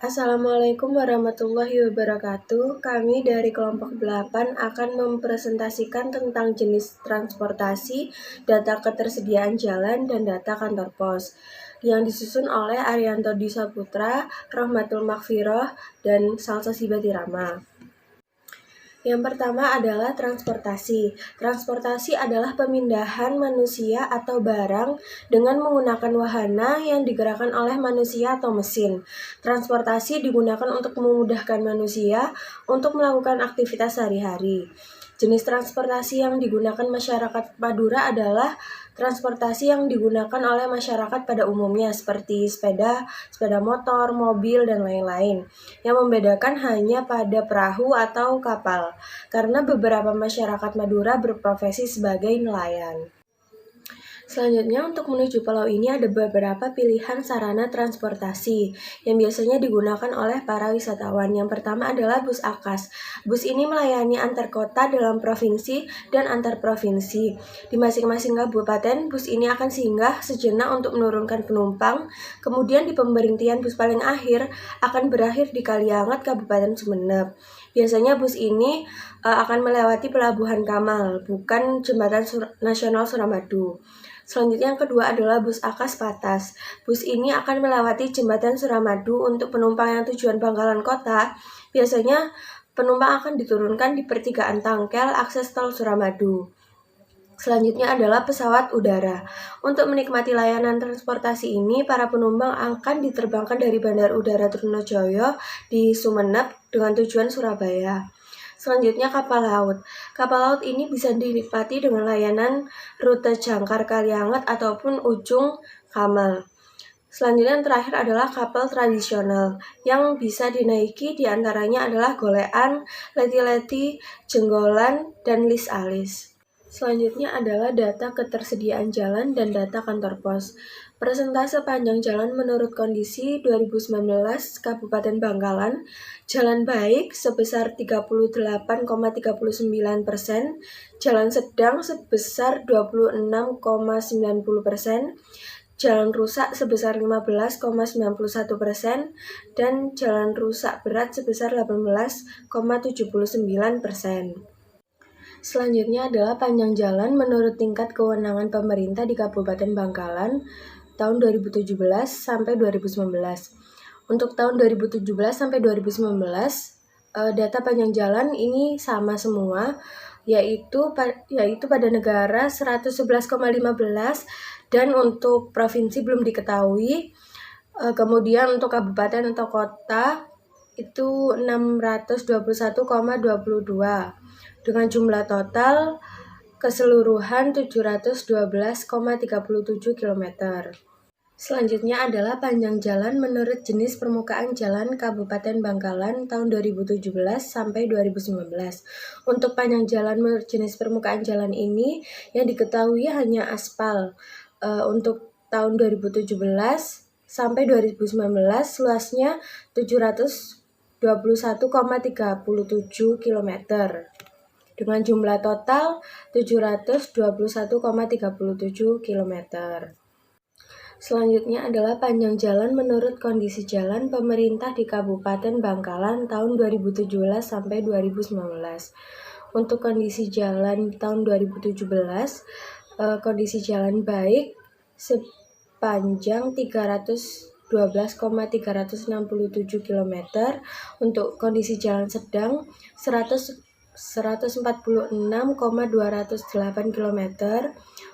Assalamualaikum warahmatullahi wabarakatuh. Kami dari kelompok 8 akan mempresentasikan tentang jenis transportasi, data ketersediaan jalan, dan data kantor pos yang disusun oleh Arianto Dwi Saputra, Rohmatul Maghfirah, dan Salsa Sibatirama. Yang pertama adalah transportasi. Transportasi adalah pemindahan manusia atau barang dengan menggunakan wahana yang digerakkan oleh manusia atau mesin. Transportasi digunakan untuk memudahkan manusia untuk melakukan aktivitas sehari-hari. Jenis transportasi yang digunakan masyarakat Madura adalah transportasi yang digunakan oleh masyarakat pada umumnya seperti sepeda motor, mobil, dan lain-lain. Yang membedakan hanya pada perahu atau kapal, karena beberapa masyarakat Madura berprofesi sebagai nelayan. Selanjutnya, untuk menuju pulau ini ada beberapa pilihan sarana transportasi yang biasanya digunakan oleh para wisatawan. Yang pertama adalah bus AKAS. Bus ini melayani antar kota dalam provinsi dan antar provinsi. Di masing-masing kabupaten, bus ini akan singgah sejenak untuk menurunkan penumpang. Kemudian di pemberhentian bus paling akhir akan berakhir di Kalianget, Kabupaten Sumeneb. Biasanya bus ini akan melewati Pelabuhan Kamal, bukan Jembatan Nasional Suramadu. Selanjutnya yang kedua adalah bus AKAS Patas. Bus ini akan melewati Jembatan Suramadu untuk penumpang yang tujuan Bangkalan Kota. Biasanya penumpang akan diturunkan di pertigaan Tangkel akses tol Suramadu. Selanjutnya adalah pesawat udara. Untuk menikmati layanan transportasi ini, para penumpang akan diterbangkan dari Bandar Udara Trunojoyo di Sumeneb dengan tujuan Surabaya. Selanjutnya kapal laut. Kapal laut ini bisa dinikmati dengan layanan rute Jangkar Kalianget ataupun Ujung Kamal. Selanjutnya yang terakhir adalah kapal tradisional yang bisa dinaiki diantaranya adalah Golean, Leti-Leti, Jenggolan, dan Lis-Alis. Selanjutnya adalah data ketersediaan jalan dan data kantor pos. Persentase panjang jalan menurut kondisi 2019 Kabupaten Bangkalan, jalan baik sebesar 38,39%, jalan sedang sebesar 26,90%, jalan rusak sebesar 15,91%, dan jalan rusak berat sebesar 18,79%. Selanjutnya adalah panjang jalan menurut tingkat kewenangan pemerintah di Kabupaten Bangkalan tahun 2017 sampai 2019. Untuk tahun 2017 sampai 2019, data panjang jalan ini sama semua, yaitu pada negara 111,15 dan untuk provinsi belum diketahui. Kemudian untuk kabupaten atau kota itu 621,22 dengan jumlah total keseluruhan 712,37 km. Selanjutnya adalah panjang jalan menurut jenis permukaan jalan Kabupaten Bangkalan tahun 2017 sampai 2019. Untuk panjang jalan menurut jenis permukaan jalan ini yang diketahui hanya aspal. Untuk tahun 2017 sampai 2019 luasnya 721,37 km dengan jumlah total 721,37 km. Selanjutnya adalah panjang jalan menurut kondisi jalan pemerintah di Kabupaten Bangkalan tahun 2017 sampai 2019. Untuk kondisi jalan tahun 2017, kondisi jalan baik sepanjang 312,367 km. Untuk kondisi jalan sedang 146,208 km.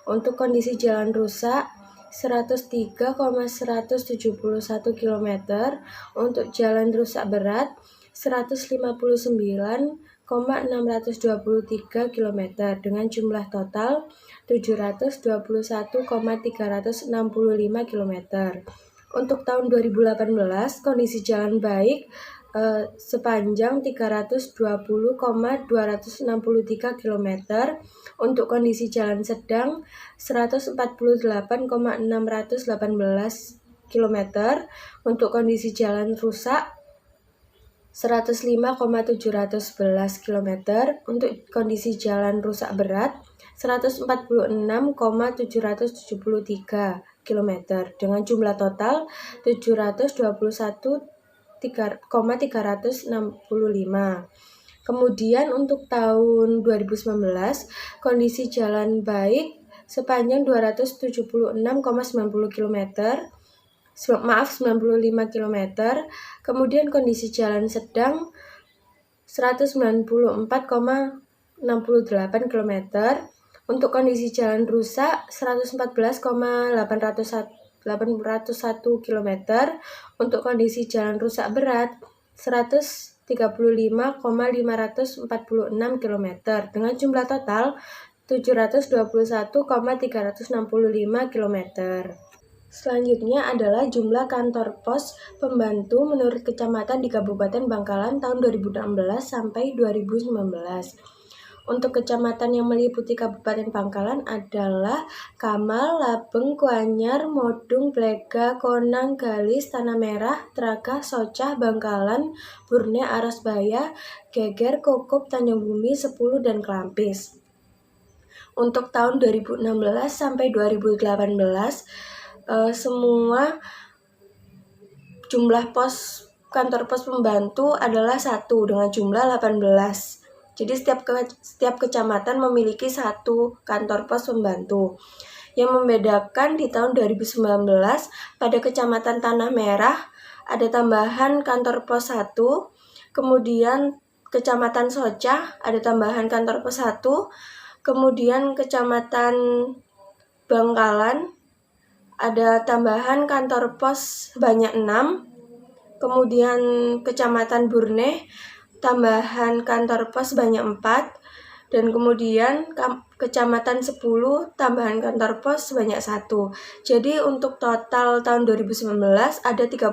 Untuk kondisi jalan rusak 103,171 km. Untuk jalan rusak berat 159,623 km dengan jumlah total 721,365 km. Untuk tahun 2018 kondisi jalan baik sepanjang 320,263 km. Untuk kondisi jalan sedang 148,618 km. Untuk kondisi jalan rusak 105,711 km. Untuk kondisi jalan rusak berat 146,773 km dengan jumlah total 721 3,365. Kemudian untuk tahun 2019, kondisi jalan baik sepanjang 276,90 km, 95 km. Kemudian kondisi jalan sedang 194,68 km. Untuk kondisi jalan rusak 114,801 km. Untuk kondisi jalan rusak berat 135,546 km dengan jumlah total 721,365 km. Selanjutnya adalah jumlah kantor pos pembantu menurut kecamatan di Kabupaten Bangkalan tahun 2016 sampai 2019. Untuk kecamatan yang meliputi Kabupaten Bangkalan adalah Kamal, Labeng, Kuanyar, Modung, Blega, Konang, Galis, Tanah Merah, Tragah, Socah, Bangkalan, Burne, Arasbaya, Geger, Kokop, Tanjung Bumi, Sepuluh, dan Kelampis. Untuk tahun 2016 sampai 2018, semua jumlah kantor pos pembantu adalah 1 dengan jumlah 18. Jadi setiap kecamatan memiliki 1 kantor pos pembantu. Yang membedakan di tahun 2019 pada Kecamatan Tanah Merah ada tambahan kantor pos 1, kemudian Kecamatan Socah ada tambahan kantor pos 1, kemudian Kecamatan Bangkalan ada tambahan kantor pos sebanyak 6, kemudian Kecamatan Burne tambahan kantor pos sebanyak 4, dan kemudian Kecamatan 10 tambahan kantor pos sebanyak 1. Jadi untuk total tahun 2019 ada 31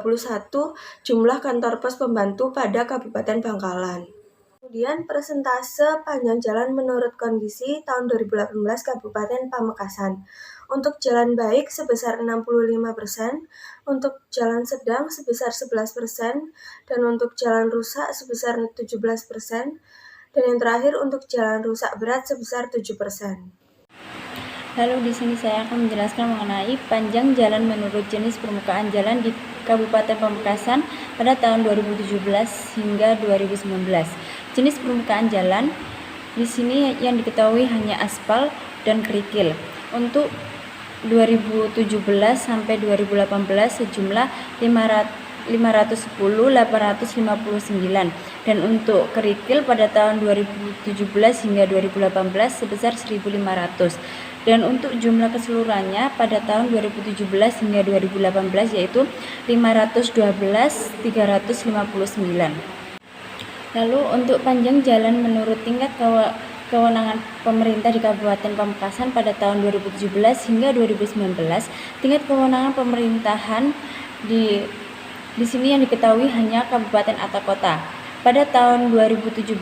jumlah kantor pos pembantu pada Kabupaten Bangkalan. Kemudian persentase panjang jalan menurut kondisi tahun 2018 Kabupaten Pamekasan. Untuk jalan baik sebesar 65%, untuk jalan sedang sebesar 11%, dan untuk jalan rusak sebesar 17%, dan yang terakhir untuk jalan rusak berat sebesar 7%. Lalu di sini saya akan menjelaskan mengenai panjang jalan menurut jenis permukaan jalan di Kabupaten Pamekasan pada tahun 2017 hingga 2019. Jenis permukaan jalan di sini yang diketahui hanya aspal dan kerikil. Untuk 2017 sampai 2018 sejumlah 510.859, dan untuk kerikil pada tahun 2017 hingga 2018 sebesar 1.500, dan untuk jumlah keseluruhannya pada tahun 2017 hingga 2018 yaitu 512.359. Lalu untuk panjang jalan menurut tingkat kewenangan pemerintah di Kabupaten Pamekasan pada tahun 2017 hingga 2019, tingkat kewenangan pemerintahan di sini yang diketahui hanya kabupaten atau kota. Pada tahun 2017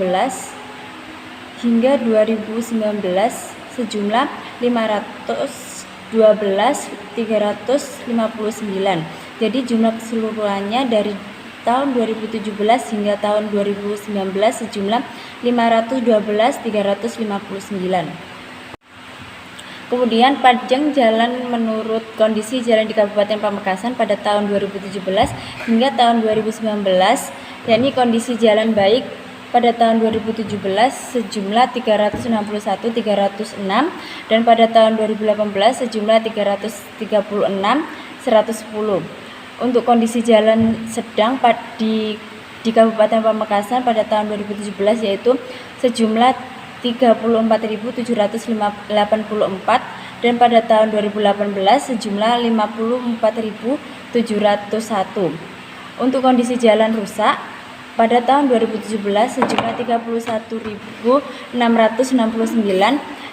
hingga 2019 sejumlah 512.359. Jadi jumlah keseluruhannya dari tahun 2017 hingga tahun 2019 sejumlah 512.359. Kemudian panjang jalan menurut kondisi jalan di Kabupaten Pamekasan pada tahun 2017 hingga tahun 2019, yakni kondisi jalan baik pada tahun 2017 sejumlah 361.306, dan pada tahun 2018 sejumlah 336.110. Untuk kondisi jalan sedang di Kabupaten Pamekasan pada tahun 2017 yaitu sejumlah 34.784, dan pada tahun 2018 sejumlah 54.701. Untuk kondisi jalan rusak pada tahun 2017 sejumlah 31.669,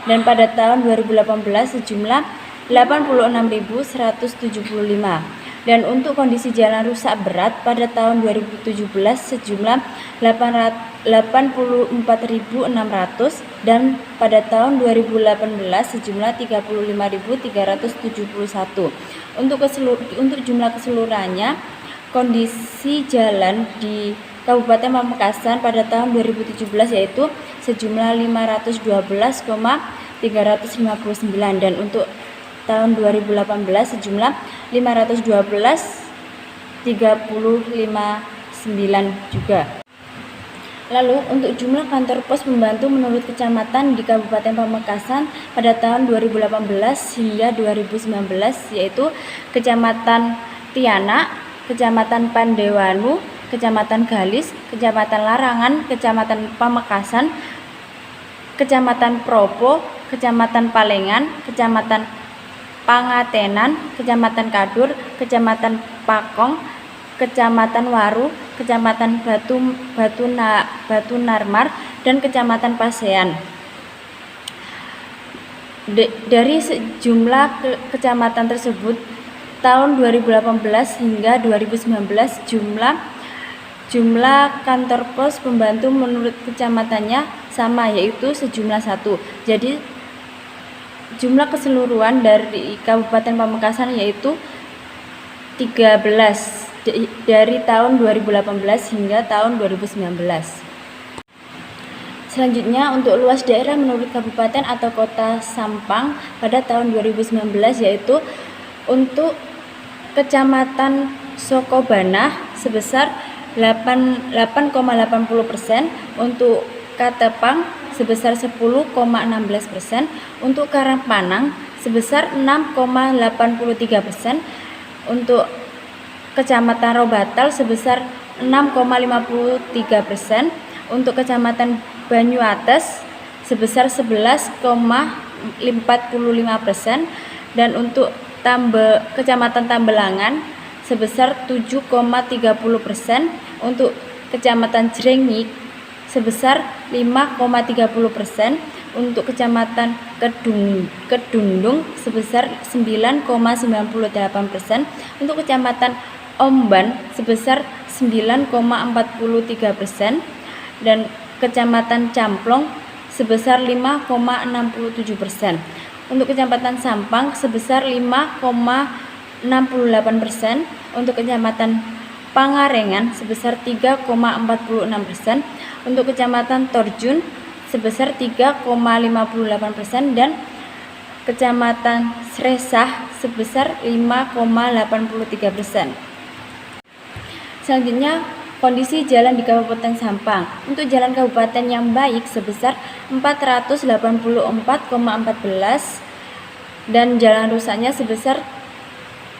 dan pada tahun 2018 sejumlah 86.175. Dan untuk kondisi jalan rusak berat pada tahun 2017 sejumlah 84.600, dan pada tahun 2018 sejumlah 35.371. Untuk jumlah keseluruhannya, kondisi jalan di Kabupaten Pamekasan pada tahun 2017 yaitu sejumlah 512,359, dan untuk tahun 2018 sejumlah 512,35 juga. Lalu untuk jumlah kantor pos pembantu menurut kecamatan di Kabupaten Pamekasan pada tahun 2018 hingga 2019 yaitu Kecamatan Tiana, Kecamatan Pandewanu, Kecamatan Galis, Kecamatan Larangan, Kecamatan Pamekasan, Kecamatan Propo, Kecamatan Palengan, Kecamatan Pangatenan, Kecamatan Kadur, Kecamatan Pakong, Kecamatan Waru, Kecamatan Batu Narmar, dan Kecamatan Pasean. Dari sejumlah kecamatan tersebut, tahun 2018 hingga 2019 jumlah kantor pos pembantu menurut kecamatannya sama, yaitu sejumlah 1. Jadi jumlah keseluruhan dari Kabupaten Pamekasan yaitu 13 dari tahun 2018 hingga tahun 2019. Selanjutnya untuk luas daerah menurut kabupaten atau kota Sampang pada tahun 2019 yaitu untuk Kecamatan Sokobana sebesar 8,80%, untuk Katepang sebesar 10,16%, untuk Karangpanang sebesar 6,83%, untuk Kecamatan Robatal sebesar 6,53%, untuk Kecamatan Banyuates sebesar 11,45%, dan untuk Kecamatan Tambelangan sebesar 7,30%, untuk Kecamatan Jrengik sebesar 5,30%, untuk Kecamatan Kedundung sebesar 9,98%, untuk Kecamatan Omban sebesar 9,43%, dan Kecamatan Camplong sebesar 5,67%. Untuk Kecamatan Sampang sebesar 5,68%, untuk Kecamatan Pangarengan sebesar 3,46%, untuk Kecamatan Torjun sebesar 3,58%, dan Kecamatan Sresah sebesar 5,83%. Selanjutnya kondisi jalan di Kabupaten Sampang. Untuk jalan kabupaten yang baik sebesar 484,14 dan jalan rusaknya sebesar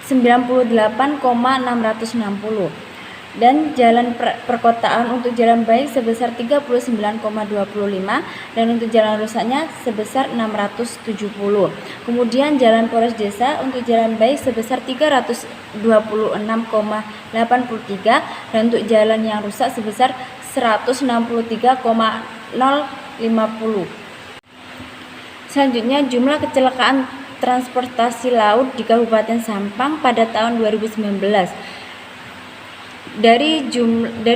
98,660, dan jalan perkotaan untuk jalan baik sebesar 39,25 dan untuk jalan rusaknya sebesar 670. Kemudian jalan poros desa untuk jalan baik sebesar 326,83 dan untuk jalan yang rusak sebesar 163,050. Selanjutnya jumlah kecelakaan transportasi laut di Kabupaten Sampang pada tahun 2019. Dari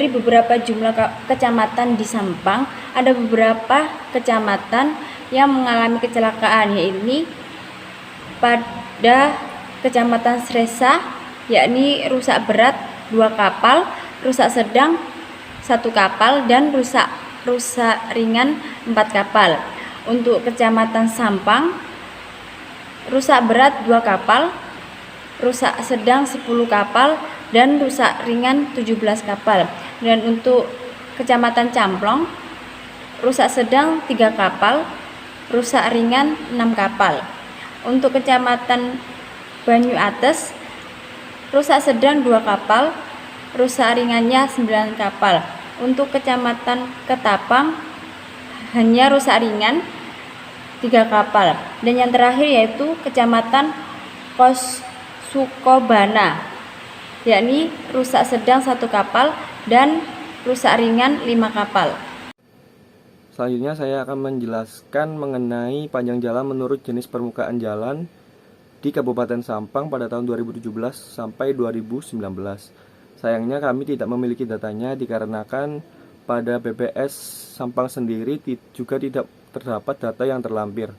beberapa jumlah kecamatan di Sampang, ada beberapa kecamatan yang mengalami kecelakaan, yaitu pada Kecamatan Sresah, yakni rusak berat 2 kapal, rusak sedang 1 kapal, dan rusak ringan 4 kapal. Untuk Kecamatan Sampang, rusak berat 2 kapal, rusak sedang 10 kapal, dan rusak ringan 17 kapal. Dan untuk Kecamatan Camplong, rusak sedang 3 kapal, rusak ringan 6 kapal. Untuk Kecamatan Banyuates, rusak sedang 2 kapal, rusak ringannya 9 kapal. Untuk Kecamatan Ketapang hanya rusak ringan 3 kapal. Dan yang terakhir yaitu Kecamatan Sukobana, yakni rusak sedang 1 kapal dan rusak ringan 5 kapal. Selanjutnya saya akan menjelaskan mengenai panjang jalan menurut jenis permukaan jalan di Kabupaten Sampang pada tahun 2017 sampai 2019. Sayangnya kami tidak memiliki datanya dikarenakan pada BPS Sampang sendiri juga tidak terdapat data yang terlampir.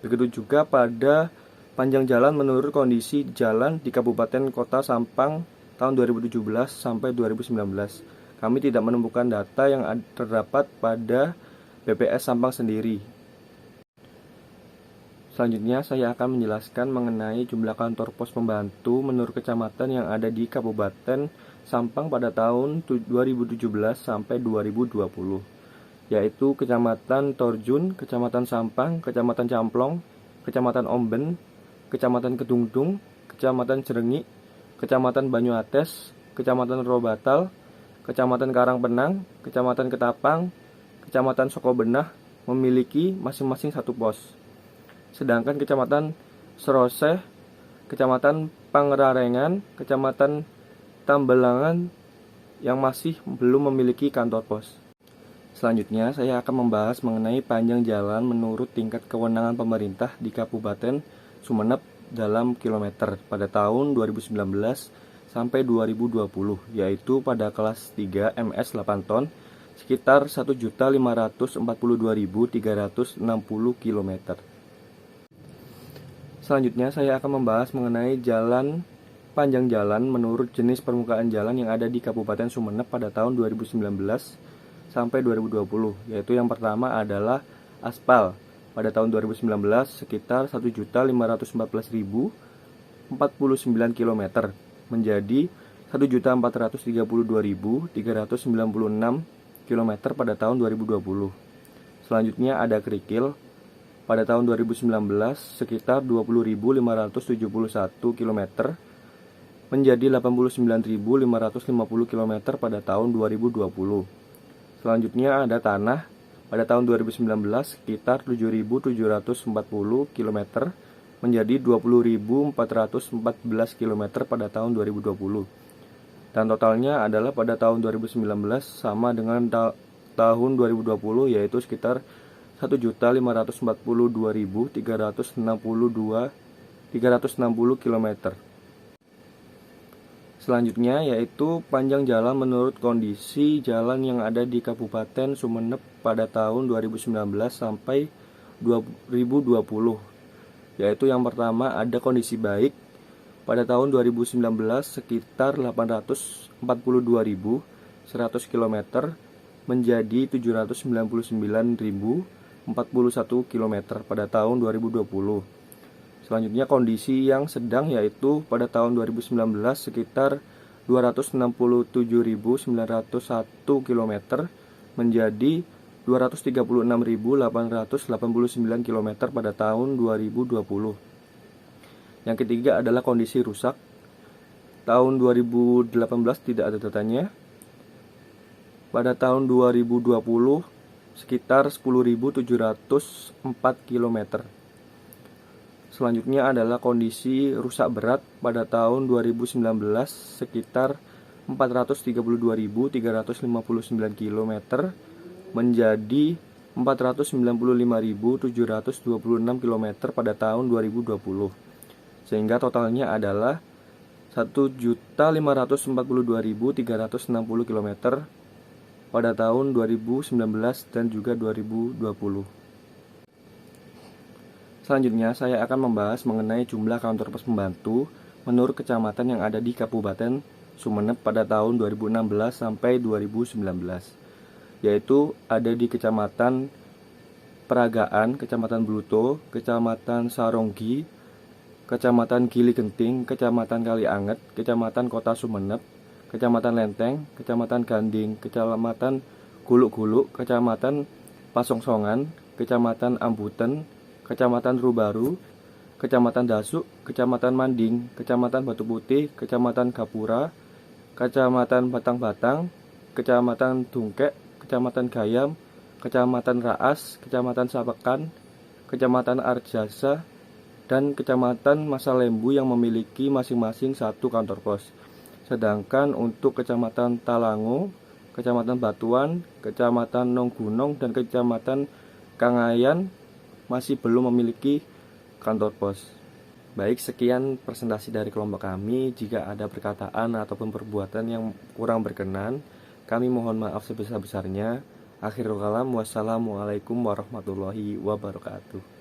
Begitu juga pada panjang jalan menurut kondisi jalan di Kabupaten Kota Sampang tahun 2017 sampai 2019. Kami tidak menemukan data yang terdapat pada BPS Sampang sendiri. Selanjutnya saya akan menjelaskan mengenai jumlah kantor pos pembantu menurut kecamatan yang ada di Kabupaten Sampang pada tahun 2017 sampai 2020, yaitu Kecamatan Torjun, Kecamatan Sampang, Kecamatan Camplong, Kecamatan Omben, Kecamatan Kedungdung, Kecamatan Jerengi, Kecamatan Banyuates, Kecamatan Robatal, Kecamatan Karangpenang, Kecamatan Ketapang, Kecamatan Sokobenah memiliki masing-masing satu pos. Sedangkan Kecamatan Seroseh, Kecamatan Pangrarengan, Kecamatan Tambelangan yang masih belum memiliki kantor pos. Selanjutnya, saya akan membahas mengenai panjang jalan menurut tingkat kewenangan pemerintah di Kabupaten Sumeneb dalam kilometer pada tahun 2019 sampai 2020, yaitu pada kelas 3 MS 8 ton sekitar 1.542.360 km. Selanjutnya, saya akan membahas mengenai panjang jalan menurut jenis permukaan jalan yang ada di Kabupaten Sumeneb pada tahun 2019 sampai 2020, yaitu yang pertama adalah aspal. Pada tahun 2019 sekitar 1.514.049 km menjadi 1.432.396 km pada tahun 2020. Selanjutnya ada kerikil. Pada tahun 2019 sekitar 20.571 km menjadi 89.550 km pada tahun 2020. Selanjutnya ada tanah. Pada tahun 2019 sekitar 7.740 km menjadi 20.414 km pada tahun 2020. Dan totalnya adalah pada tahun 2019 sama dengan tahun 2020, yaitu sekitar 1.542.360 km. Selanjutnya yaitu panjang jalan menurut kondisi jalan yang ada di Kabupaten Sumeneb pada tahun 2019 sampai 2020. Yaitu yang pertama ada kondisi baik. Pada tahun 2019 sekitar 842.100 km menjadi 799.041 km pada tahun 2020. Selanjutnya kondisi yang sedang yaitu pada tahun 2019 sekitar 267.901 km menjadi 236.889 km pada tahun 2020. Yang ketiga adalah kondisi rusak. Tahun 2018 tidak ada datanya. Pada tahun 2020 sekitar 10.704 km. Selanjutnya adalah kondisi rusak berat pada tahun 2019 sekitar 432.359 km menjadi 495.726 km pada tahun 2020. Sehingga totalnya adalah 1.542.360 km pada tahun 2019 dan juga 2020. Selanjutnya, saya akan membahas mengenai jumlah kantor pos pembantu menurut kecamatan yang ada di Kabupaten Sumeneb pada tahun 2016 sampai 2019. Yaitu ada di Kecamatan Peragaan, Kecamatan Bluto, Kecamatan Saronggi, Kecamatan Gili Genting, Kecamatan Kalianget, Kecamatan Kota Sumeneb, Kecamatan Lenteng, Kecamatan Ganding, Kecamatan Guluk-Guluk, Kecamatan Pasongsongan, Kecamatan Ambuten, Kecamatan Rubaru, Kecamatan Dasuk, Kecamatan Manding, Kecamatan Batu Putih, Kecamatan Gapura, Kecamatan Batang-Batang, Kecamatan Dungkek, Kecamatan Gayam, Kecamatan Raas, Kecamatan Sapekan, Kecamatan Arjasa, dan Kecamatan Masalembu yang memiliki masing-masing satu kantor pos. Sedangkan untuk Kecamatan Talango, Kecamatan Batuan, Kecamatan Nonggunong, dan Kecamatan Kangayan masih belum memiliki kantor pos. Baik, sekian presentasi dari kelompok kami. Jika ada perkataan ataupun perbuatan yang kurang berkenan, kami mohon maaf sebesar-besarnya. Akhirul kalam, wassalamualaikum warahmatullahi wabarakatuh.